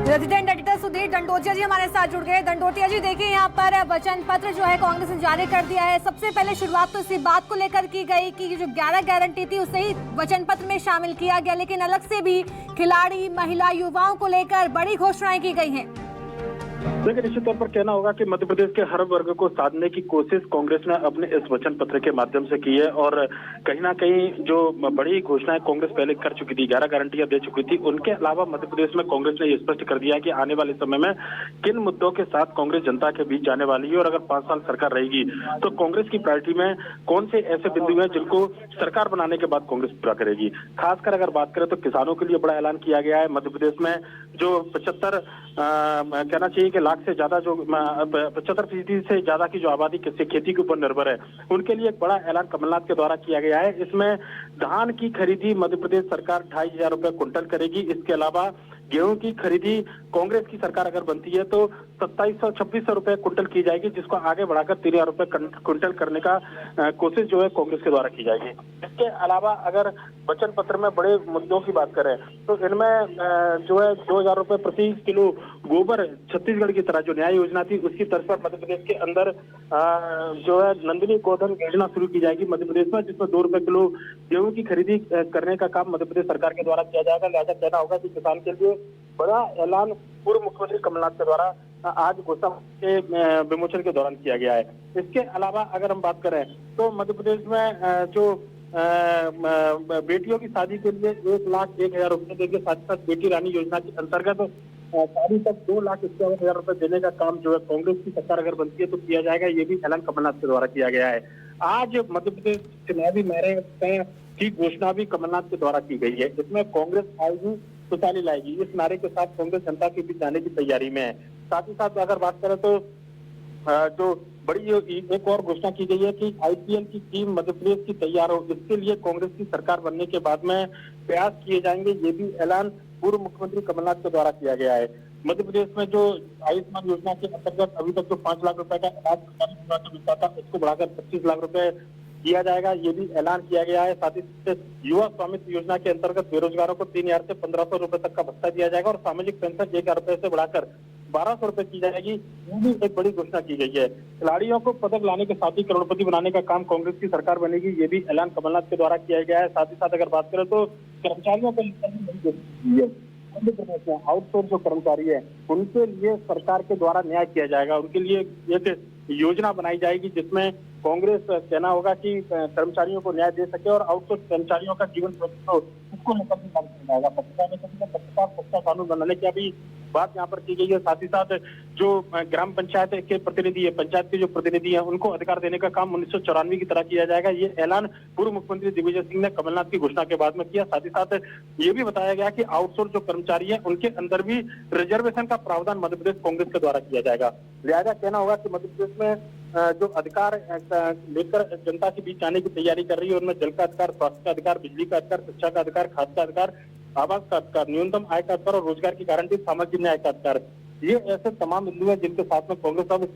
Resident editor Sudhir Dandotiya जी हमारे साथ जुड़ गए। दंडोतिया जी, देखिए यहाँ पर वचन पत्र जो है कांग्रेस ने जारी कर दिया है। सबसे पहले शुरुआत तो इसी बात को लेकर की गई कि जो 11 गारंटी थी उसे ही वचन पत्र में शामिल किया गया, लेकिन अलग से भी खिलाड़ी, महिला, युवाओं को लेकर बड़ी घोषणाएं की गई हैं। देखिए, निश्चित तौर पर कहना होगा कि मध्य प्रदेश के हर वर्ग को साधने की कोशिश कांग्रेस ने अपने इस वचन पत्र के माध्यम से की है और कहीं ना कहीं जो बड़ी घोषणाएं कांग्रेस पहले कर चुकी थी, 11 गारंटियां दे चुकी थी, उनके अलावा मध्य प्रदेश में कांग्रेस ने ये स्पष्ट कर दिया कि आने वाले समय में किन मुद्दों के साथ कांग्रेस जनता के बीच जाने वाली है और अगर 5 साल सरकार रहेगी तो कांग्रेस की प्रायोरिटी में कौन से ऐसे बिंदु हैं जिनको सरकार बनाने के बाद कांग्रेस पूरा करेगी। खासकर अगर बात करें तो किसानों के लिए बड़ा ऐलान किया गया है। मध्य प्रदेश में जो 75 कहना चाहिए कि लाख से ज्यादा जो 75% से ज्यादा की जो आबादी किसी खेती के ऊपर निर्भर है, उनके लिए एक बड़ा ऐलान कमलनाथ के द्वारा किया गया है। इसमें धान की खरीदी मध्य प्रदेश सरकार 2,500 रुपए क्विंटल करेगी। इसके अलावा गेहूं की खरीदी कांग्रेस की सरकार अगर बनती है तो 2,700-2,600 रुपए क्विंटल की जाएगी, जिसको आगे बढ़ाकर 3,000 रुपए क्विंटल करने का कोशिश जो है कांग्रेस के द्वारा की जाएगी। इसके अलावा अगर वचन पत्र में बड़े मुद्दों की बात करें तो इनमें जो है 2,000 रुपए प्रति किलो गोबर छत्तीसगढ़ की तरह जो न्याय योजना थी उसकी तर्ज पर मध्य प्रदेश के अंदर जो है नंदिनी गोधन योजना शुरू की जाएगी मध्य प्रदेश में, जिसमें 2 रुपए किलो गेहूं की खरीदी करने का काम मध्य प्रदेश सरकार के द्वारा किया जाएगा। लिहाजा कहना होगा कि किसान के लिए बड़ा ऐलान पूर्व मुख्यमंत्री कमलनाथ के द्वारा आज घोषणा के विमोचन के दौरान किया गया है। इसके अलावा अगर हम बात करें तो मध्य प्रदेश में जो बेटियों की शादी के लिए 1,01,000 रुपए देंगे। साथ ही साथ बेटी रानी योजना के अंतर्गत शादी तक 2,51,000 रुपए देने का काम जो है कांग्रेस की सरकार अगर बनती है तो किया जाएगा। ये भी ऐलान कमलनाथ के द्वारा किया गया है। आज मध्य प्रदेश चुनावी नारे की घोषणा भी कमलनाथ के द्वारा की गई है। इसमें कांग्रेस आएगी खुशहाली लाएगी, इस नारे के साथ कांग्रेस जनता के बीच जाने की तैयारी में है। साथ ही साथ अगर बात करें तो जो बड़ी एक और घोषणा की गई है कि आईपीएल की टीम मध्य प्रदेश की तैयार हो, इसके लिए कांग्रेस की सरकार बनने के बाद में प्रयास किए जाएंगे। ये भी ऐलान पूर्व मुख्यमंत्री कमलनाथ के द्वारा किया गया है। मध्य प्रदेश में जो आयुष्मान योजना के अंतर्गत अभी तक जो 5 लाख रुपए का इलाज मिलता था उसको बढ़ाकर 25 लाख रुपए दिया जाएगा, ये भी ऐलान किया गया है। साथ ही साथ युवा स्वामित्व योजना के अंतर्गत बेरोजगारों को 3,000 से 1,500 रुपए तक का भत्ता दिया जाएगा और सामाजिक पेंशन 1,000 रुपए से बढ़ाकर 1,200 रुपए की जाएगी। ये भी एक बड़ी घोषणा की गई है। खिलाड़ियों को पदक लाने के साथ ही करोड़पति बनाने का काम कांग्रेस की सरकार बनेगी, ये भी ऐलान कमलनाथ के द्वारा किया गया है। साथ ही साथ अगर बात करें तो कर्मचारियों को मध्य प्रदेश में आउटसोर्स जो कर्मचारी है उनके लिए सरकार के द्वारा न्याय किया जाएगा। उनके लिए एक योजना बनाई जाएगी जिसमें कांग्रेस कहना होगा कि कर्मचारियों को न्याय दे सके और आउटसोर्स कर्मचारियों का जीवन सुरक्षित हो, उसको लेकर भी काम किया जाएगा। पत्रकार कानून बनाने की भी बात यहाँ पर की गई है। साथ ही साथ जो ग्राम पंचायत के प्रतिनिधि है, पंचायत के जो प्रतिनिधि हैं, उनको अधिकार देने का काम 1994 की तरह किया जाएगा। ये ऐलान पूर्व मुख्यमंत्री दिग्विजय सिंह ने कमलनाथ की घोषणा के बाद में किया। साथ ही साथ ये भी बताया गया कि आउटसोर्स जो कर्मचारी हैं उनके अंदर भी रिजर्वेशन का प्रावधान मध्य प्रदेश कांग्रेस के द्वारा किया जाएगा। लिहाजा कहना होगा कि मध्य प्रदेश में जो अधिकार लेकर जनता के बीच आने की तैयारी कर रही है उनमें जल का अधिकार, स्वास्थ्य का अधिकार, बिजली का अधिकार, शिक्षा का अधिकार, खाद्य का अधिकार, आवास का अधिकार, न्यूनतम आय का अधिकार और रोजगार की गारंटी, सामाजिक न्याय का अधिकार, ये ऐसे तमाम बिंदु हैं जिनके साथ में कांग्रेस अब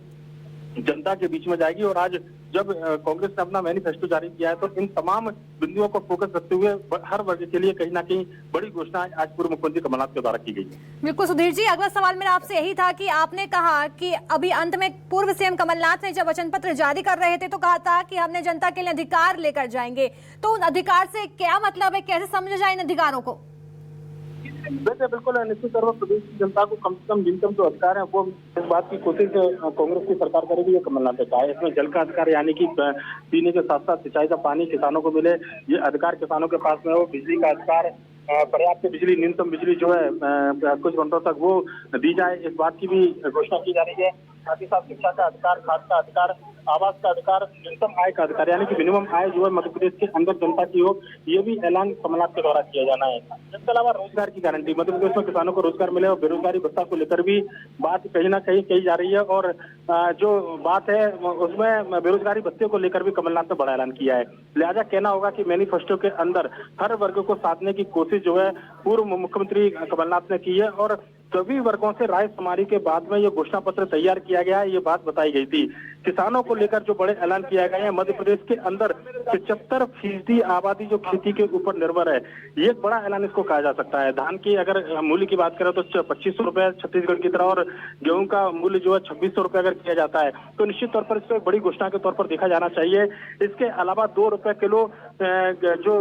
जनता के बीच में जाएगी। और आज जब कांग्रेस ने अपना मैनिफेस्टो जारी किया है तो इन तमाम बिंदुओं को फोकस रखते हुए हर वर्ग के लिए कहीं ना कहीं बड़ी घोषणा आज पूर्व मुख्यमंत्री कमलनाथ के द्वारा की गई है। बिल्कुल सुधीर जी, अगला सवाल मेरा आपसे यही था कि आपने कहा कि अभी अंत में पूर्व सीएम कमलनाथ ने जब वचन पत्र जारी कर रहे थे तो कहा था कि हमने जनता के लिए अधिकार लेकर जाएंगे, तो उन अधिकार से क्या मतलब है, कैसे समझा जाए इन अधिकारों को? वैसे बिल्कुल निश्चित तौर पर प्रदेश की जनता को कम से कम न्यूनतम जो अधिकार है वो इस बात की कोशिश कांग्रेस की सरकार करेगी, ये कमलनाथ ने कहा है। इसमें जल का अधिकार यानी कि पीने के साथ साथ सिंचाई का पानी किसानों को मिले, ये अधिकार किसानों के पास में हो। बिजली का अधिकार, पर्याप्त बिजली, न्यूनतम बिजली जो है कुछ घंटों तक वो दी जाए, इस बात की भी घोषणा की जा रही है। साथ ही साथ शिक्षा का अधिकार, खाद्य का अधिकार, आवास का अधिकार, न्यूनतम आय का अधिकार यानी कि मिनिमम आय जो है मध्य प्रदेश के अंदर जनता की हो, ये भी ऐलान कमलनाथ के द्वारा किया जाना है। इसके अलावा रोजगार की गारंटी, मध्य प्रदेश में किसानों को रोजगार मिले और बेरोजगारी भत्ता को लेकर भी बात कहीं ना कहीं कही जा रही है। और जो बात है उसमें बेरोजगारी भत्ते को लेकर भी कमलनाथ ने बड़ा ऐलान किया है। लिहाजा कहना होगा कि मैनिफेस्टो के अंदर हर वर्ग को साधने की कोशिश जो है पूर्व मुख्यमंत्री कमलनाथ ने की है और सभी वर्गों से राय शुमारी के बाद में ये घोषणा पत्र तैयार किया गया है। ये बात बताई गई थी। किसानों को लेकर जो बड़े ऐलान किया गया है, मध्य प्रदेश के अंदर 75% आबादी जो खेती के ऊपर निर्भर है, ये एक बड़ा ऐलान इसको कहा जा सकता है। धान की अगर मूल्य की बात करें तो 2500 रुपए छत्तीसगढ़ की तरह, और गेहूं का मूल्य जो है 2600 रुपए अगर किया जाता है तो निश्चित तौर पर इसको एक बड़ी घोषणा के तौर पर देखा जाना चाहिए। इसके अलावा 2 रुपए किलो जो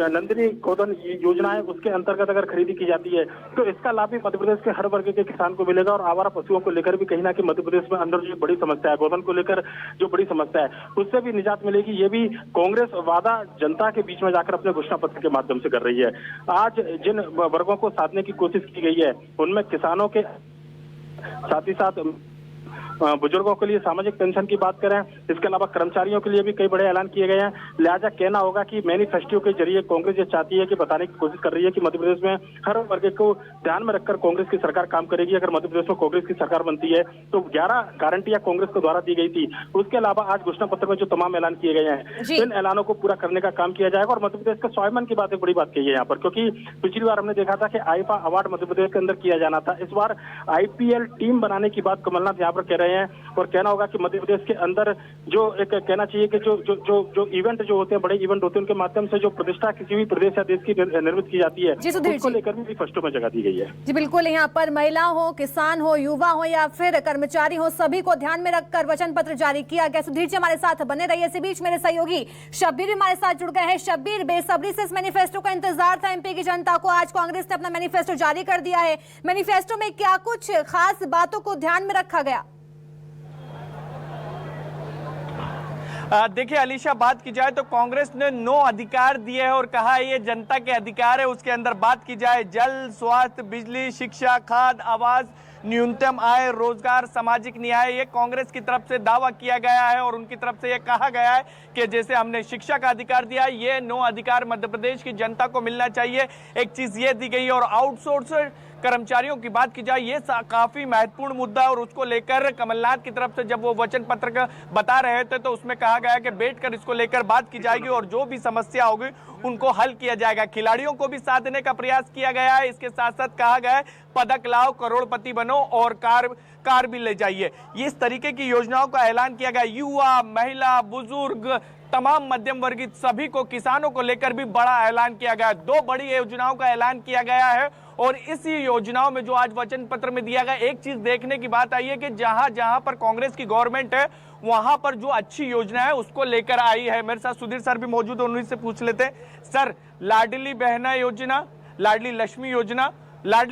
नंदिनी गोधन योजना है उसके अंतर्गत अगर खरीदी की जाती है तो इसका लाभ भी मध्य प्रदेश के हर वर्ग के किसान को मिलेगा। और आवारा पशुओं को लेकर भी कहीं ना कहीं मध्य प्रदेश में अंदर जो बड़ी समस्या है, गोधन को लेकर जो बड़ी समस्या है, उससे भी निजात मिलेगी। ये भी कांग्रेस वादा जनता के बीच में जाकर अपने घोषणा पत्र के माध्यम से कर रही है। आज जिन वर्गों को साधने की कोशिश की गई है उनमें किसानों के साथ ही साथ बुजुर्गों के लिए सामाजिक पेंशन की बात करें, इसके अलावा कर्मचारियों के लिए भी कई बड़े ऐलान किए गए हैं। लिहाजा कहना होगा कि मैनिफेस्टो के जरिए कांग्रेस ये चाहती है कि बताने की कोशिश कर रही है कि मध्य प्रदेश में हर वर्ग को ध्यान में रखकर कांग्रेस की सरकार काम करेगी। अगर मध्य प्रदेश में कांग्रेस की सरकार बनती है तो 11 गारंटियां कांग्रेस को द्वारा दी गई थी। उसके अलावा आज घोषणा पत्र में जो तमाम ऐलान किए गए हैं इन ऐलानों को पूरा करने का काम किया जाएगा। और मध्य प्रदेश के स्वाभिमान की बात एक बड़ी बात कही है यहाँ पर, क्योंकि पिछली बार हमने देखा था कि आईफा अवार्ड मध्य प्रदेश के अंदर किया जाना था। इस बार IPL टीम बनाने की बात कमलनाथ यहाँ पर कह रहे हैं। और कहना होगा कि मध्य प्रदेश के अंदर जो एक कहना चाहिए कि जो इवेंट जो होते हैं, बड़े इवेंट होते हैं, उनके माध्यम से जो प्रतिष्ठा किसी भी प्रदेश या देश की निर्मित की जाती है उसको लेकर भी फर्स्टों में जगह दी गई है। जी बिल्कुल, यहाँ पर महिला हो, किसान हो, युवा हो या फिर कर्मचारी हो, सभी को ध्यान में रखकर वचन पत्र जारी किया गया। सुधीर जी हमारे साथ बने रहिए। इसी बीच मेरे सहयोगी शब्बीर भी हमारे साथ जुड़ गए हैं। शब्बीर, बेसब्री से इस मैनिफेस्टो का इंतजार था MP की जनता को। आज कांग्रेस ने अपना मैनिफेस्टो जारी कर दिया है। मैनिफेस्टो में क्या कुछ खास बातों को ध्यान में रखा गया? देखिए अलीशा, बात की जाए तो कांग्रेस ने 9 अधिकार दिए हैं और कहा है ये जनता के अधिकार है। उसके अंदर बात की जाए जल, स्वास्थ्य, बिजली, शिक्षा, खाद्य, आवास, न्यूनतम आय, रोजगार, सामाजिक न्याय, ये कांग्रेस की तरफ से दावा किया गया है। और उनकी तरफ से ये कहा गया है कि जैसे हमने शिक्षा का अधिकार दिया है, ये 9 अधिकार मध्य प्रदेश की जनता को मिलना चाहिए। एक चीज ये दी गई है। और आउटसोर्स कर्मचारियों की बात की जाए, ये काफी महत्वपूर्ण मुद्दा है। और उसको लेकर कमलनाथ की तरफ से जब वो वचन पत्र का बता रहे थे तो उसमें कहा गया कि बैठकर इसको लेकर बात की जाएगी और जो भी समस्या होगी उनको हल किया जाएगा। खिलाड़ियों को भी साथ देने का प्रयास किया गया है। इसके साथ साथ कहा गया है पदक लाओ, करोड़पति बनो और कार भी ले जाइए। इस तरीके की योजनाओं का ऐलान किया गया। युवा, महिला, बुजुर्ग, तमाम मध्यम वर्गीय सभी को, किसानों को लेकर भी बड़ा ऐलान किया गया। 2 बड़ी योजनाओं का ऐलान किया गया है। और इसी योजनाओं में जो आज वचन पत्र में दिया गया, एक चीज देखने की बात आई है कि जहां जहां पर कांग्रेस की गवर्नमेंट है वहां पर जो अच्छी योजना है उसको लेकर आई है। मेरे साथ सुधीर सर भी मौजूद है, उन्हीं से पूछ लेते हैं। सर, लाडली बहना योजना, लाडली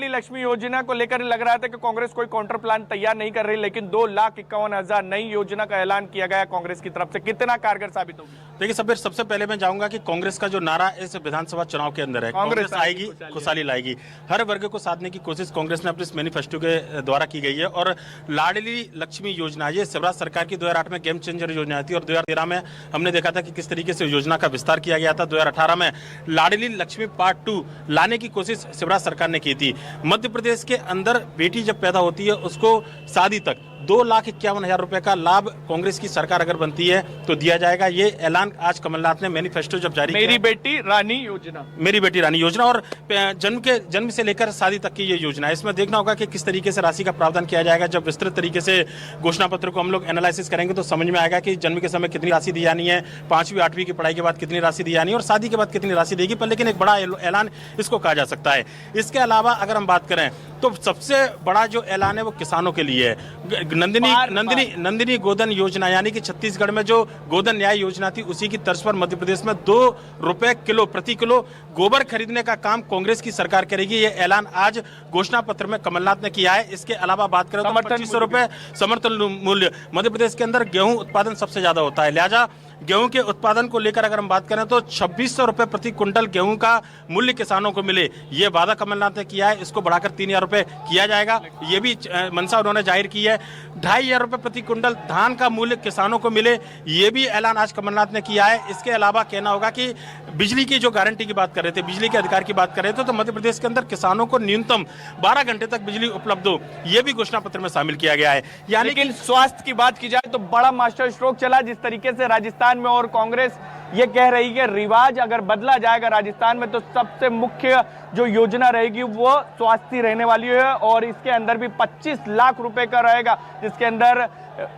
लक्ष्मी योजना को लेकर लग रहा था कि कांग्रेस कोई काउंटर प्लान तैयार नहीं कर रही, लेकिन 2,51,000 नई योजना का ऐलान किया गया कांग्रेस की तरफ से। कितना कारगर साबित होगी? देखिए सबसे सबसे पहले मैं चाहूंगा कि कांग्रेस का जो नारा इस विधानसभा चुनाव के अंदर है, कांग्रेस आएगी, खुशहाली लाएगी। हर वर्ग को साधने की कोशिश कांग्रेस ने अपने इस मैनिफेस्टो के द्वारा की गई है। और लाडली लक्ष्मी योजना, ये शिवराज सरकार की 2008 में गेम चेंजर योजना थी। और 2013 में हमने देखा था कि किस तरीके से योजना का विस्तार किया गया था। 2018 में लाडली लक्ष्मी पार्ट 2 लाने की कोशिश शिवराज सरकार ने की थी। मध्य प्रदेश के अंदर बेटी जब पैदा होती है उसको शादी तक 2,51,000 रुपए का लाभ कांग्रेस की सरकार अगर बनती है तो दिया जाएगा। ये ऐलान आज कमलनाथ ने मैनिफेस्टो जब जारी किया। मेरी बेटी रानी योजना और जन्म से लेकर शादी तक की ये योजना है। इसमें देखना होगा कि किस तरीके से राशि का प्रावधान किया जाएगा। जब विस्तृत तरीके से घोषणा पत्र को हम लोग एनालिसिस करेंगे तो समझ में आएगा कि जन्म के समय कितनी राशि दी जानी है, 5वीं 8वीं की पढ़ाई के बाद कितनी राशि दी जानी है और शादी के बाद कितनी राशि देगी। पर लेकिन एक बड़ा ऐलान इसको कहा जा सकता है। इसके अलावा अगर हम बात करें तो सबसे बड़ा जो ऐलान है वो किसानों के लिए है। नंदिनी गोधन योजना, यानी कि छत्तीसगढ़ में जो गोधन न्याय योजना थी उसी की तर्ज पर मध्य प्रदेश में 2 रुपए प्रति किलो गोबर खरीदने का काम कांग्रेस की सरकार करेगी। ये ऐलान आज घोषणा पत्र में कमलनाथ ने किया है। इसके अलावा बात करें तो 2500 रुपए समर्थन मूल्य। मध्य प्रदेश के अंदर गेहूं उत्पादन सबसे ज्यादा होता है, लिहाजा गेहूं के उत्पादन को लेकर अगर हम बात करें तो 2600 रुपए प्रति क्विंटल गेहूं का मूल्य किसानों को मिले, ये वादा कमलनाथ ने किया है। इसको बढ़ाकर 3,000 रुपए किया जाएगा, ये भी मंशा उन्होंने जाहिर की है। 2,500 रुपए प्रति क्विंटल धान का मूल्य किसानों को मिले, ये भी ऐलान आज कमलनाथ ने किया है। इसके अलावा कहना होगा कि बिजली की जो गारंटी की बात कर रहे थे, बिजली के अधिकार की बात कर रहे थे, तो मध्य प्रदेश के अंदर किसानों को न्यूनतम 12 घंटे तक बिजली उपलब्ध हो, ये भी घोषणा पत्र में शामिल किया गया है। यानी कि स्वास्थ्य की बात की जाए तो बड़ा मास्टर स्ट्रोक चला जिस तरीके से राजस्थान में। और कांग्रेस ये कह रही है रिवाज अगर बदला जाएगा राजस्थान में तो सबसे मुख्य जो योजना रहेगी वो स्वास्थ्य रहने वाली है और इसके अंदर भी 25 लाख रुपए का रहेगा, जिसके अंदर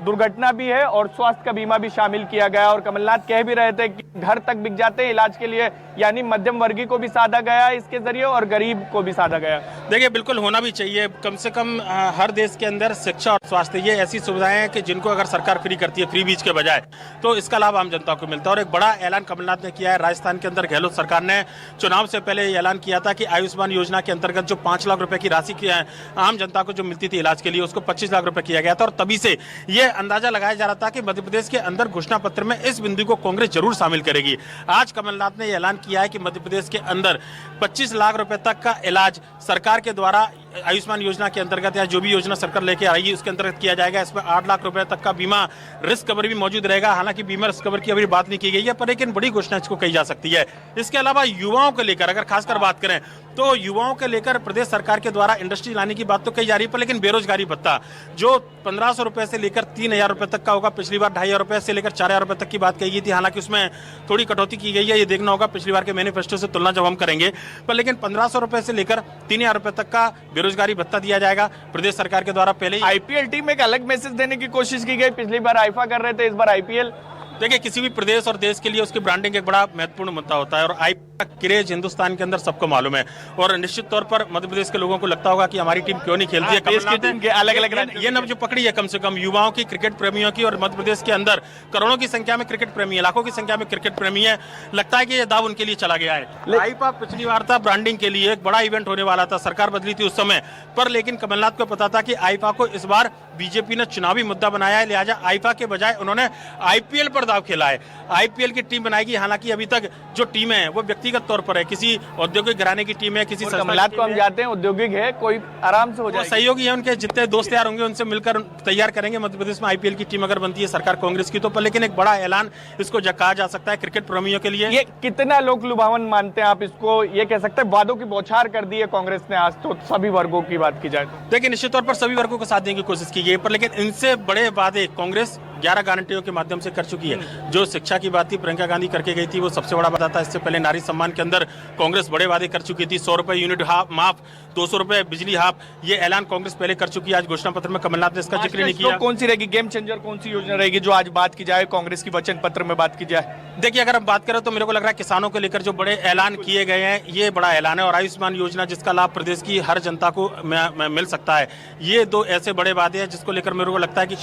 दुर्घटना भी है और स्वास्थ्य का बीमा भी शामिल किया गया। और कमलनाथ कह भी रहे थे कि घर तक बिक जाते हैं इलाज के लिए, यानी मध्यम वर्गीय को भी साधा गया इसके जरिए और गरीब को भी साधा गया। देखिए, बिल्कुल होना भी चाहिए। कम से कम हर देश के अंदर शिक्षा और स्वास्थ्य ये ऐसी सुविधाएं हैं कि जिनको अगर सरकार फ्री करती है, फ्री बीज के बजाय, तो इसका लाभ आम जनता को मिलता है। और एक बड़ा ऐलान कमलनाथ ने किया है। राजस्थान के अंदर गहलोत सरकार ने चुनाव से पहले ऐलान किया था कि आयुष्मान योजना के अंतर्गत जो 5 लाख रुपए की राशि की आम जनता को जो मिलती थी इलाज के लिए, उसको 25 लाख रुपए किया गया था। और तभी से ये अंदाजा लगाया जा रहा था कि मध्य प्रदेश के अंदर घोषणा पत्र में इस बिंदु को कांग्रेस जरूर शामिल करेगी। आज कमलनाथ ने ऐलान किया है कि मध्य प्रदेश के अंदर 25 लाख रुपए तक का इलाज सरकार के द्वारा आयुष्मान योजना के अंतर्गत या जो भी योजना सरकार लेके आएगी उसके अंतर्गत किया जाएगा। इसमें 8 लाख रुपए तक का बीमा रिस्क कवर भी मौजूद रहेगा। हालांकि बीमा रिस्क कवर की अभी बात नहीं की गई है, पर लेकिन बड़ी घोषणा इसको कही जा सकती है। इसके अलावा युवाओं को लेकर अगर खासकर बात करें तो युवाओं के लेकर प्रदेश सरकार के द्वारा इंडस्ट्री लाने की बात तो कही जा रही है, पर लेकिन बेरोजगारी भत्ता जो 1500 रुपए से लेकर 3000 रुपए तक का होगा, पिछली बार 2500 रुपए से लेकर 4000 रुपए तक की बात कही गई थी। हालांकि उसमें थोड़ी कटौती की गई है, ये देखना होगा पिछली बार के मैनिफेस्टो से तुलना जब हम करेंगे। पर लेकिन 1500 रुपए से लेकर 3000 रुपए तक का बेरोजगारी भत्ता दिया जाएगा प्रदेश सरकार के द्वारा। पहले ही आईपीएल टीम में एक अलग मैसेज देने की कोशिश की गई, पिछली बार आईफा कर रहे थे, इस बार आईपीएल। देखिए, किसी भी प्रदेश और देश के लिए उसकी ब्रांडिंग एक बड़ा महत्वपूर्ण मुद्दा होता है और आईपीएल का क्रेज हिंदुस्तान के अंदर सबको मालूम है। और निश्चित तौर पर मध्य प्रदेश के लोगों को लगता होगा कि हमारी टीम क्यों नहीं खेलती है। देश की टीम के अलग-अलग ये नब जो पकड़ी है कम से कम युवाओं की, क्रिकेट प्रेमियों की, और मध्य प्रदेश के अंदर करोड़ों की संख्या में क्रिकेट प्रेमी है, लाखों की संख्या में क्रिकेट प्रेमी है। लगता है कि ये दाव उनके लिए चला गया है। आईपीएल पिछली बार था ब्रांडिंग के लिए, एक बड़ा इवेंट होने वाला था, सरकार बदली थी उस समय पर, लेकिन कमलनाथ को पता था कि आईफा को इस बार बीजेपी ने चुनावी मुद्दा बनाया है, लिहाजा आईफा के बजाय उन्होंने आईपीएल पर दाव खेला है। आईपीएल की टीम बनाएगी। हालांकि अभी तक जो टीम है वो व्यक्तिगत तौर पर है, किसी औद्योगिक घराने की टीम है, किसी कमलनाथ को हम जानते हैं औद्योगिक है, कोई आराम से हो जाए, सहयोगी है, उनके जितने दोस्त यार होंगे उनसे मिलकर तैयार करेंगे। मध्य प्रदेश में आईपीएल की टीम अगर बनती है सरकार कांग्रेस की तो, पर लेकिन एक बड़ा ऐलान इसको कहा जा सकता है क्रिकेट प्रेमियों के लिए। ये कितना लोग लुभावन मानते हैं आप इसको? ये कह सकते हैं वादों की बौछार कर दी है कांग्रेस ने आज तो सभी वर्गों की बात की जाए तो। देखिए, निश्चित तौर पर सभी वर्गों को साथ देने की कोशिश की गई, पर लेकिन इनसे बड़े वादे कांग्रेस 11 गारंटियों के माध्यम से कर चुकी है। जो शिक्षा की बात थी प्रियंका गांधी करके गई थी, वो सबसे बड़ा वादा था। इससे पहले नारी सम्मान के अंदर कांग्रेस बड़े वादे कर चुकी थी। 100 रुपए यूनिट माफ, 200 रुपए बिजली हाफ, ये ऐलान कांग्रेस पहले कर चुकी है। आज घोषणा पत्र में कमलनाथ ने इसका जिक्र नहीं किया। कौन सी रहेगी गेम चेंजर, कौन सी योजना रहेगी जो आज बात की जाए, कांग्रेस की वचन पत्र में बात की जाए? देखिए, अगर हम बात करें तो मेरे को लग रहा है किसानों को लेकर जो बड़े ऐलान किए गए हैं, ये बड़ा ऐलान है। और आयुष्मान योजना जिसका लाभ प्रदेश की हर जनता को मिल सकता है, ये 2 ऐसे बड़े वादे हैं जिसको लेकर मेरे को लगता है कि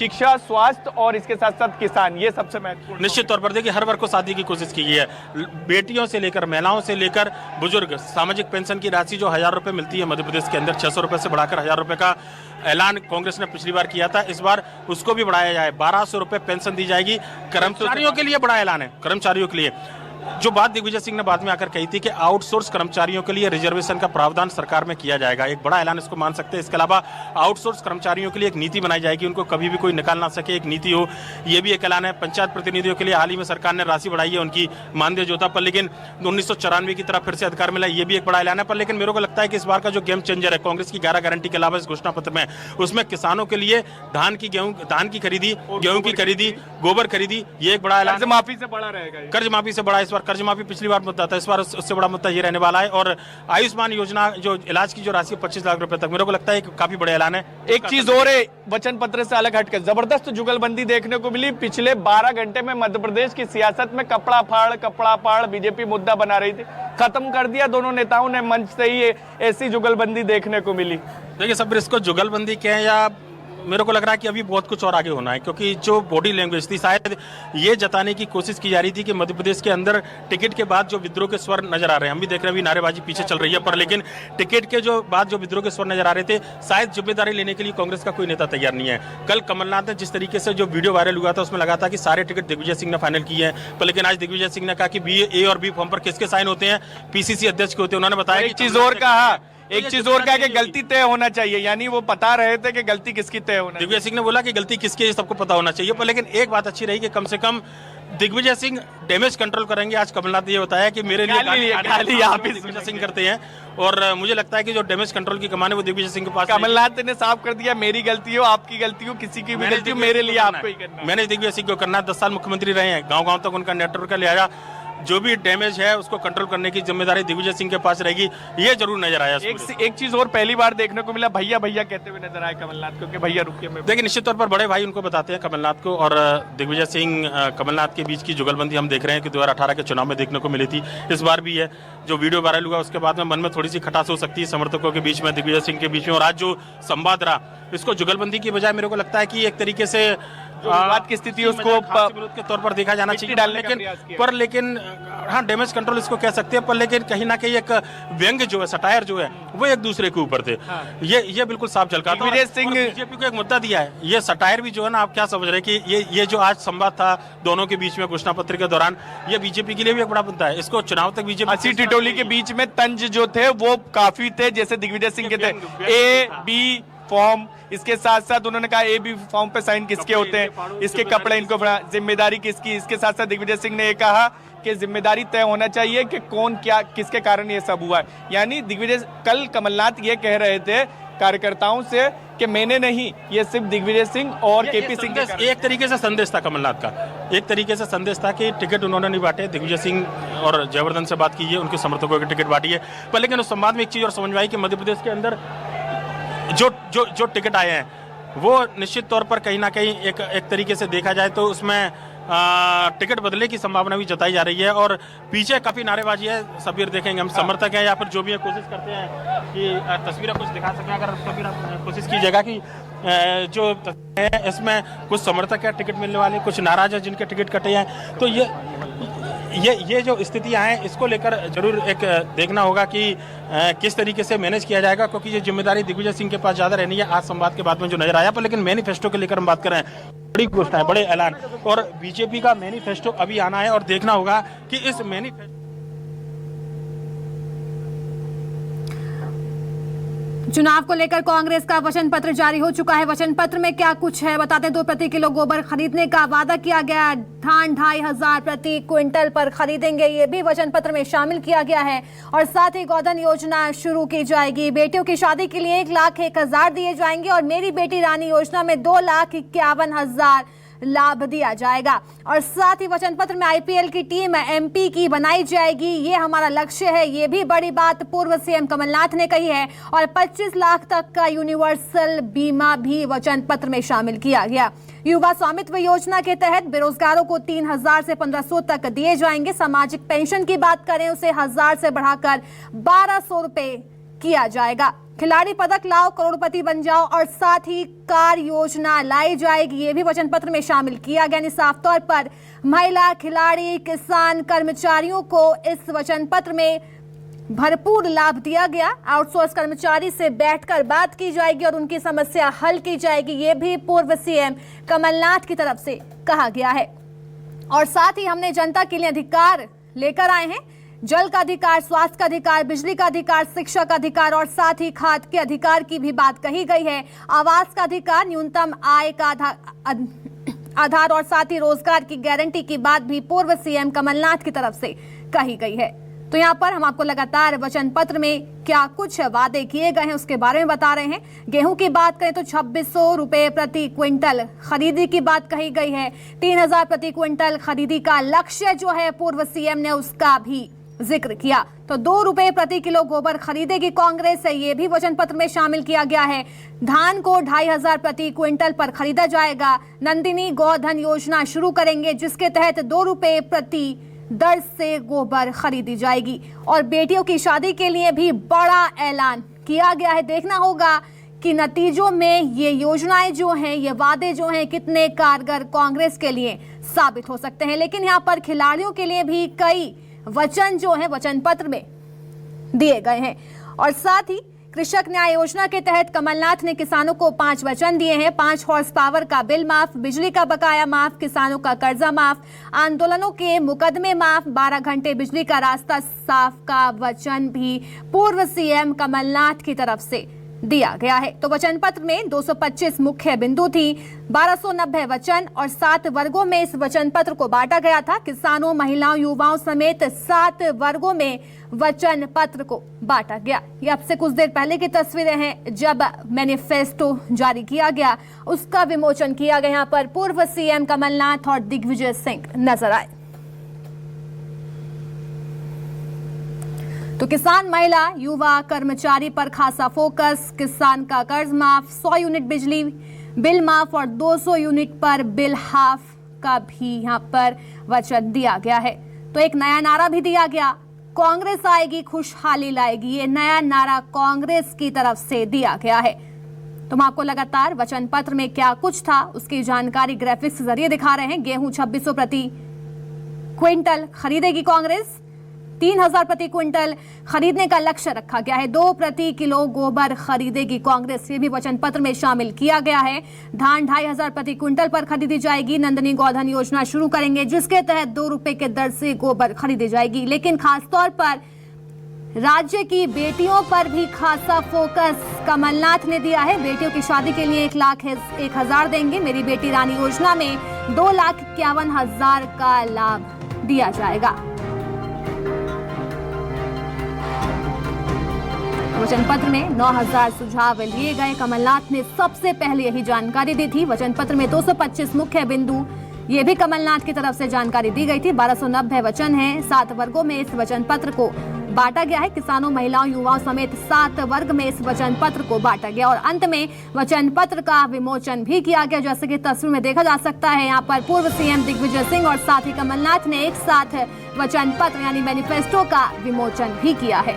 शिक्षा, स्वास्थ्य और इसके साथ साथ किसान, ये सबसे महत्वपूर्ण। निश्चित तौर पर देखिए, हर वर्ग को शादी की कोशिश की गई है। बेटियों से लेकर महिलाओं से लेकर बुजुर्ग, सामाजिक पेंशन की राशि जो 1000 रुपए मिलती है मध्य प्रदेश के अंदर, 600 रुपए से बढ़ाकर 1000 रुपए का ऐलान कांग्रेस ने पिछली बार किया था। इस बार उसको भी बढ़ाया जाए, 1200 रुपए पेंशन दी जाएगी। कर्मचारियों के लिए बड़ा ऐलान है, कर्मचारियों के लिए। जो बात दिग्विजय सिंह ने बाद में आकर कही थी कि आउटसोर्स कर्मचारियों के लिए रिजर्वेशन का प्रावधान सरकार में किया जाएगा, एक बड़ा ऐलान इसको मान सकते हैं। इसके अलावा आउटसोर्स कर्मचारियों के लिए एक नीति बनाई जाएगी, उनको कभी भी कोई निकाल ना सके, एक नीति हो, ये भी एक ऐलान है। पंचायत प्रतिनिधियों के लिए हाल ही में सरकार ने राशि बढ़ाई है, उनकी मानदेय जो था, पर लेकिन 1994 की तरह फिर से अधिकार मिला, ये भी एक बड़ा ऐलान है। पर लेकिन मेरे को लगता है कि इस बार का जो गेम चेंजर है कांग्रेस की 11 गारंटी के अलावा इस घोषणा पत्र में, उसमें किसानों के लिए धान की खरीदी, गेहूं की खरीदी, गोबर खरीदी, ये एक बड़ा ऐलान। कर्ज माफी से बड़ा रहेगा, कर्ज माफी से बड़ा। इस बार कर्ज माफी पिछली बार मुद्दा था, इस बार उससे बड़ा मुद्दा ये रहने वाला है। और आयुष्मान योजना जो इलाज की जो राशि 25 लाख रुपए तक, मेरे को लगता है कि काफी बड़ा ऐलान है। एक चीज और है, वचन पत्र से अलग हटकर जबरदस्त जुगलबंदी देखने को मिली। पिछले 12 घंटे में मध्य प्रदेश की सियासत में कपड़ा फाड़ बीजेपी मुद्दा बना रही थी, खत्म कर दिया दोनों नेताओं ने मंच से ही। ऐसी जुगलबंदी देखने को मिली। देखिए, सब इसको जुगलबंदी कहें या मेरे को लग रहा है कि अभी बहुत कुछ और आगे होना है, क्योंकि जो बॉडी लैंग्वेज थी, शायद ये जताने की कोशिश की जा रही थी कि मध्य प्रदेश के अंदर टिकट के बाद जो विद्रोह के स्वर नजर आ रहे हैं, हम भी देख रहे हैं अभी नारेबाजी पीछे चल रही है, पर लेकिन टिकट के जो बाद जो विद्रोह के स्वर नजर आ रहे थे, शायद जिम्मेदारी लेने के लिए कांग्रेस का कोई नेता तैयार नहीं है। कल कमलनाथ ने जिस तरीके से जो वीडियो वायरल हुआ था उसमें लगा था कि सारे टिकट दिग्विजय सिंह ने फाइनल किए हैं, पर लेकिन आज दिग्विजय सिंह ने कहा कि ए और बी फॉर्म पर किसके साइन होते हैं, पीसीसी अध्यक्ष के होते हैं। उन्होंने बताया एक चीज और कहा कि गलती तय होना चाहिए, यानी वो बता रहे थे कि गलती किसकी तय होना। दिग्विजय सिंह ने बोला कि गलती किसकी है सबको पता होना चाहिए, पर लेकिन एक बात अच्छी रही कि कम से कम दिग्विजय सिंह डैमेज कंट्रोल करेंगे। आज कमलनाथ ने ये बताया कि मेरे लिए दिग्विजय सिंह करते हैं, और मुझे लगता है कि जो डैमेज कंट्रोल की कमान है वो दिग्विजय सिंह के पास। कमलनाथ ने साफ कर दिया, मेरी गलती हो, आपकी गलती हो, किसी की भी गलती हो, मेरे लिए आपको ही करना है। मैंने दिग्विजय सिंह को करना है। 10 साल मुख्यमंत्री रहे हैं, गाँव गाँव तक उनका नेटवर्क का लिहाजा जो भी डैमेज है उसको कंट्रोल करने की जिम्मेदारी दिग्विजय सिंह के पास रहेगी, ये जरूर नजर आया। एक चीज और पहली बार देखने को मिला, भैया भैया कहते हुए नजर आए कमलनाथ को कि भैया रुकिए। मैं देखिए, निश्चित तौर पर बड़े भाई उनको बताते हैं कमलनाथ को, और दिग्विजय सिंह कमलनाथ के बीच की जुगलबंदी हम देख रहे हैं कि 2018 के चुनाव में देखने को मिली थी, इस बार भी है। जो वीडियो वायरल हुआ उसके बाद में मन में थोड़ी सी खटास हो सकती है समर्थकों के बीच में, दिग्विजय सिंह के बीच में, और आज जो संवाद रहा इसको जुगलबंदी की बजाय मेरे को लगता है कि एक तरीके से बात की स्थिति उसको विरोध के तौर पर देखा जाना चाहिए, लेकिन हाँ, डैमेज कंट्रोल इसको कह सकते हैं, पर लेकिन कहीं ना कहीं एक व्यंग जो है, सटायर जो है, वो एक दूसरे के ऊपर थे। हाँ। ये बिल्कुल साफ झलका था। दिग्विजय सिंह बीजेपी को एक मुद्दा दिया है, ये सटायर भी जो है ना, आप क्या समझ रहे हैं कि ये जो आज संवाद था दोनों के बीच में घोषणा पत्र के दौरान, ये बीजेपी के लिए भी एक बड़ा मुद्दा है। इसको चुनाव तक बीजेपी हंसी टिटोली के बीच में तंज जो थे वो काफी थे, जैसे दिग्विजय सिंह के थे ए बी फॉर्म, इसके साथ साथ उन्होंने कहा ए बी फॉर्म पे साइन किसके होते हैं, इसके कपड़े इनको, जिम्मेदारी किसकी। इसके साथ साथ दिग्विजय सिंह ने ये कहा कि जिम्मेदारी तय होना चाहिए कि कौन क्या किसके कारण ये सब हुआ है। यानी दिग्विजय, कल कमलनाथ ये कह रहे थे कार्यकर्ताओं से कि मैंने नहीं, ये सिर्फ दिग्विजय सिंह और केपी सिंह के। एक तरीके से संदेश था कमलनाथ का, एक तरीके से संदेश था कि टिकट उन्होंने नहीं बांटे, दिग्विजय सिंह और जयवर्धन से बात की है, उनके समर्थकों की टिकट बांटी है। पर लेकिन उस संवाद में एक चीज और समझ में आई कि मध्य प्रदेश के अंदर जो टिकट आए हैं वो निश्चित तौर पर कहीं ना कहीं एक तरीके से देखा जाए तो उसमें टिकट बदलने की संभावना भी जताई जा रही है, और पीछे काफी नारेबाजी है। सबीर देखेंगे, हम समर्थक हैं या फिर जो भी है कोशिश करते हैं कि तस्वीरें कुछ दिखा सकें, अगर तस्वीर कोशिश कीजिएगा कि जो है इसमें कुछ समर्थक है टिकट मिलने वाले, कुछ नाराज है जिनके टिकट कटे हैं। तो ये जो स्थितियां हैं इसको लेकर जरूर एक देखना होगा कि किस तरीके से मैनेज किया जाएगा, क्योंकि ये जिम्मेदारी दिग्विजय सिंह के पास ज्यादा रहनी है आज संवाद के बाद में जो नजर आया। पर लेकिन मैनिफेस्टो के लेकर हम बात कर रहे हैं, बड़ी घोषणा है, बड़े ऐलान, और बीजेपी का मैनिफेस्टो अभी आना है और देखना होगा कि इस मैनिफेस्टो चुनाव को लेकर कांग्रेस का वचन पत्र जारी हो चुका है। वचन पत्र में क्या कुछ है बताते हैं। 2 प्रति किलो गोबर खरीदने का वादा किया गया, धान 2500 प्रति क्विंटल पर खरीदेंगे, ये भी वचन पत्र में शामिल किया गया है। और साथ ही गोधन योजना शुरू की जाएगी, बेटियों की शादी के लिए 1,01,000 दिए जाएंगे, और मेरी बेटी रानी योजना में 2,51,000 लाभ दिया जाएगा। और साथ ही वचन पत्र में आईपीएल की टीम एमपी की बनाई जाएगी, ये हमारा लक्ष्य है, ये भी बड़ी बात पूर्व सीएम कमलनाथ ने कही है। और 25 लाख तक का यूनिवर्सल बीमा भी वचन पत्र में शामिल किया गया। युवा स्वामित्व योजना के तहत बेरोजगारों को 3,000 से 1,500 तक दिए जाएंगे। सामाजिक पेंशन की बात करें, उसे 1,000 से बढ़ाकर 1,200 रुपए किया जाएगा। खिलाड़ी पदक लाओ, करोड़पति बन जाओ, और साथ ही कार योजना लाई जाएगी, ये भी वचन पत्र में शामिल किया गया। यानी साफ तौर पर महिला खिलाड़ी, किसान, कर्मचारियों को इस वचन पत्र में भरपूर लाभ दिया गया। आउटसोर्स कर्मचारी से बैठकर बात की जाएगी और उनकी समस्या हल की जाएगी, ये भी पूर्व सीएम कमलनाथ की तरफ से कहा गया है। और साथ ही हमने जनता के लिए अधिकार लेकर आए हैं, जल का अधिकार, स्वास्थ्य का अधिकार, बिजली का अधिकार, शिक्षा का अधिकार, और साथ ही खाद के अधिकार की भी बात कही गई है। आवास का अधिकार, न्यूनतम आय का आधार, और साथ ही रोजगार की गारंटी की बात भी पूर्व सीएम कमलनाथ की तरफ से कही गई है। तो यहाँ पर हम आपको लगातार वचन पत्र में क्या कुछ वादे किए गए हैं उसके बारे में बता रहे हैं। गेहूं की बात करें तो 2600 रुपए प्रति क्विंटल खरीदी की बात कही गई है। 3,000 प्रति क्विंटल खरीदी का लक्ष्य जो है पूर्व सीएम ने उसका भी जिक्र किया। तो 2 रुपए प्रति किलो गोबर खरीदेगी कांग्रेस, है ये भी वचन पत्र में शामिल किया गया है। धान को 2,500 प्रति क्विंटल पर खरीदा जाएगा। नंदिनी गोधन योजना शुरू करेंगे, जिसके तहत 2 रुपए प्रति दर से गोबर खरीदी जाएगी। और बेटियों की शादी के लिए भी बड़ा ऐलान किया गया है। देखना होगा कि नतीजों में ये योजनाएं जो हैं, ये वादे जो हैं, कितने कारगर कांग्रेस के लिए साबित हो सकते हैं। लेकिन यहाँ पर खिलाड़ियों के लिए भी कई वचन जो है वचन पत्र में दिए गए हैं। और साथ ही कृषक न्याय योजना के तहत कमलनाथ ने किसानों को 5 वचन दिए हैं। 5 हॉर्स पावर का बिल माफ, बिजली का बकाया माफ, किसानों का कर्जा माफ, आंदोलनों के मुकदमे माफ, 12 घंटे बिजली का रास्ता साफ का वचन भी पूर्व सीएम कमलनाथ की तरफ से दिया गया है। तो वचन पत्र में 225 मुख्य बिंदु थी, 1290 वचन, और 7 वर्गों में इस वचन पत्र को बांटा गया था। किसानों, महिलाओं, युवाओं समेत 7 वर्गों में वचन पत्र को बांटा गया। ये अब से कुछ देर पहले की तस्वीरें हैं जब मैनिफेस्टो जारी किया गया, उसका विमोचन किया गया। यहाँ पर पूर्व सीएम कमलनाथ और दिग्विजय सिंह नजर आए। तो किसान, महिला, युवा, कर्मचारी पर खासा फोकस। किसान का कर्ज माफ, 100 यूनिट बिजली बिल माफ और 200 यूनिट पर बिल हाफ का भी यहां पर वचन दिया गया है। तो एक नया नारा भी दिया गया, कांग्रेस आएगी खुशहाली लाएगी। ये नया नारा कांग्रेस की तरफ से दिया गया है। तो हम आपको लगातार वचन पत्र में क्या कुछ था उसकी जानकारी ग्राफिक्स के जरिए दिखा रहे हैं। गेहूं 2600 प्रति क्विंटल खरीदेगी कांग्रेस, 3000 प्रति क्विंटल खरीदने का लक्ष्य रखा गया है। 2 प्रति किलो गोबर खरीदेगी कांग्रेस, ये भी वचन पत्र में शामिल किया गया है। धान 2500 प्रति क्विंटल पर खरीदी जाएगी। नंदनी गोधन योजना शुरू करेंगे जिसके तहत 2 रुपए के दर से गोबर खरीदी जाएगी। लेकिन खासतौर पर राज्य की बेटियों पर भी खासा फोकस कमलनाथ ने दिया है। बेटियों की शादी के लिए 1,01,000 देंगे। मेरी बेटी रानी योजना में 2,51,000 का लाभ दिया जाएगा। वचन पत्र में 9,000 सुझाव लिए गए। कमलनाथ ने सबसे पहले यही जानकारी दी थी। वचन पत्र में 225 मुख्य बिंदु, ये भी कमलनाथ की तरफ से जानकारी दी गई थी। 1290 वचन हैं। 7 वर्गों में इस वचन पत्र को बांटा गया है। किसानों, महिलाओं, युवाओं समेत 7 वर्ग में इस वचन पत्र को बांटा गया और अंत में वचन पत्र का विमोचन भी किया गया। जैसे कि तस्वीर में देखा जा सकता है, यहाँ पर पूर्व सीएम दिग्विजय सिंह और साथ ही कमलनाथ ने एक साथ वचन पत्र यानी मैनिफेस्टो का विमोचन भी किया है।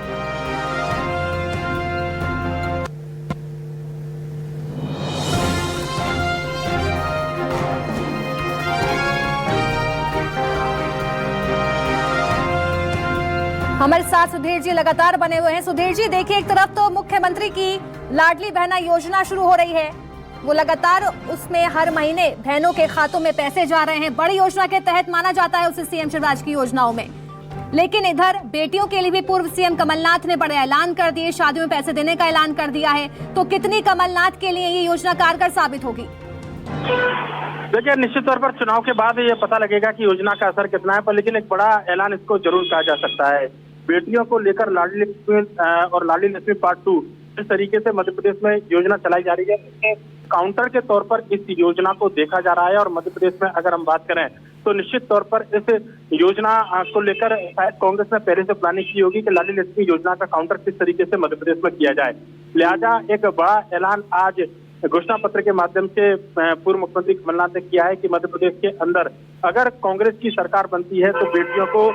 हमारे साथ सुधीर जी लगातार बने हुए हैं। सुधीर जी, देखिए, एक तरफ तो मुख्यमंत्री की लाडली बहना योजना शुरू हो रही है, वो लगातार उसमें हर महीने बहनों के खातों में पैसे जा रहे हैं। बड़ी योजना के तहत माना जाता है उसे सीएम शिवराज की योजनाओं में। लेकिन इधर बेटियों के लिए भी पूर्व सीएम कमलनाथ ने बड़े ऐलान कर दिए, शादियों में पैसे देने का ऐलान कर दिया है। तो कितनी कमलनाथ के लिए ये योजना कारगर साबित होगी? देखिए, निश्चित तौर पर चुनाव के बाद ये पता लगेगा कि योजना का असर कितना है, पर लेकिन एक बड़ा ऐलान इसको जरूर कहा जा सकता है। बेटियों को लेकर लाडली और लाडली लक्ष्मी पार्ट 2 इस तरीके से मध्य प्रदेश में योजना चलाई जा रही है। इसके काउंटर के तौर पर इस योजना को देखा जा रहा है और मध्य प्रदेश में अगर हम बात करें तो निश्चित तौर पर इस योजना को लेकर शायद कांग्रेस ने पहले से प्लानिंग की होगी कि लाडली लक्ष्मी योजना का काउंटर किस तरीके से मध्य प्रदेश में किया जाए। लिहाजा एक बड़ा ऐलान आज घोषणा पत्र के माध्यम से पूर्व मुख्यमंत्री कमलनाथ ने किया है कि मध्य प्रदेश के अंदर अगर कांग्रेस की सरकार बनती है तो बेटियों को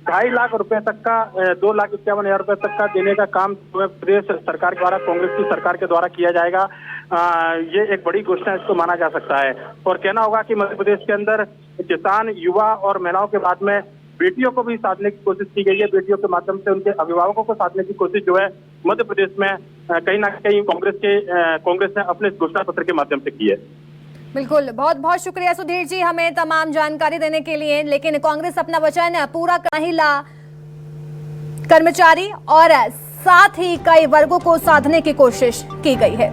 2.5 लाख रुपए तक का 2,51,000 रुपए तक का देने का काम प्रदेश सरकार द्वारा, कांग्रेस की सरकार के द्वारा किया जाएगा। ये एक बड़ी घोषणा इसको माना जा सकता है और कहना होगा कि मध्य प्रदेश के अंदर किसान, युवा और महिलाओं के बाद में बेटियों को भी साधने की कोशिश की गई है। बेटियों के माध्यम से उनके अभिभावकों को साधने की कोशिश जो है मध्य प्रदेश में कहीं ना कहीं कांग्रेस ने अपने घोषणा पत्र के माध्यम से की है। बिल्कुल, बहुत बहुत शुक्रिया सुधीर जी हमें तमाम जानकारी देने के लिए। लेकिन कांग्रेस अपना वचन पूरा महिला, कर्मचारी और साथ ही कई वर्गों को साधने की कोशिश की गई है।